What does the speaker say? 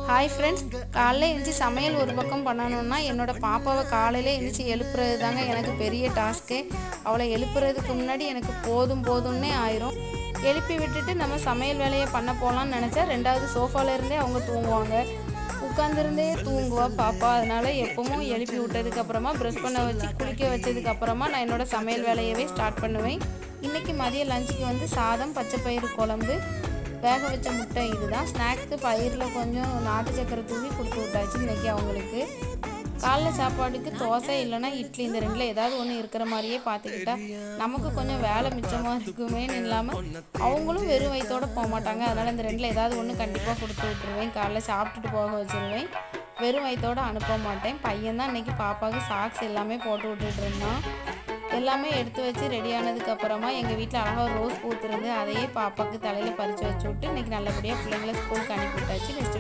Hi friends, காலையில் எழுந்திரிச்சி சமையல் ஒரு பக்கம் பண்ணணுன்னா என்னோடய பாப்பாவை காலையில் எழுந்திரிச்சி எழுப்புறது தாங்க எனக்கு பெரிய டாஸ்க்கே. அவளை எழுப்புறதுக்கு முன்னாடி எனக்கு போதும்னே ஆயிரும். எழுப்பி விட்டுட்டு நம்ம சமையல் வேலையை பண்ண போகலான்னு நினச்சா ரெண்டாவது சோஃபாலேருந்தே அவங்க தூங்குவாங்க. உட்காந்துருந்தே தூங்குவா பாப்பா. அதனால் எப்பவும் எழுப்பி விட்டதுக்கப்புறமா ப்ரெஷ் பண்ண வச்சு குளிக்க வச்சதுக்கப்புறமா நான் என்னோடய சமையல் வேலையவே ஸ்டார்ட் பண்ணுவேன். இன்றைக்கி மதிய லஞ்சுக்கு வந்து சாதம், பச்சை பயிறு குழம்பு, வேக வச்ச முட்டை. இதுதான் ஸ்நாக்ஸு. பயிரில் கொஞ்சம் நாட்டு சக்கரை தூவி கொடுத்து விட்டாச்சு இன்றைக்கி அவங்களுக்கு. காலைல சாப்பாடுக்கு தோசை இல்லைன்னா இட்லி, இந்த ரெண்டில் ஏதாவது ஒன்று இருக்கிற மாதிரியே பார்த்துக்கிட்டா நமக்கு கொஞ்சம் வேலை மிச்சமாக இருக்குமேன்னு இல்லாமல் அவங்களும் வெறும் வயிற்றோடு போக மாட்டாங்க. அதனால் இந்த ரெண்டில் ஏதாவது ஒன்று கண்டிப்பாக கொடுத்து விட்டுருவேன். காலைல சாப்பிட்டுட்டு போக வச்சுருவேன். வெறும் வயிற்றோடு அனுப்ப மாட்டேன். பையன் தான் இன்றைக்கி பாப்பாவுக்கு சாக்ஸ் எல்லாமே போட்டு விட்டுட்டு இருந்தான். எல்லாமே எடுத்து வச்சு ரெடி ஆனதுக்கப்புறமா எங்கள் வீட்டில் அழகாக ஒரு ரோஸ் பூத்துருந்து அதையே பாப்பாவுக்கு தலையில் பறித்து வச்சு விட்டு இன்றைக்கி நல்லபடியாக பிள்ளைங்களை ஸ்கூலுக்கு அனுப்பிவிட்டாச்சு. நெக்ஸ்ட்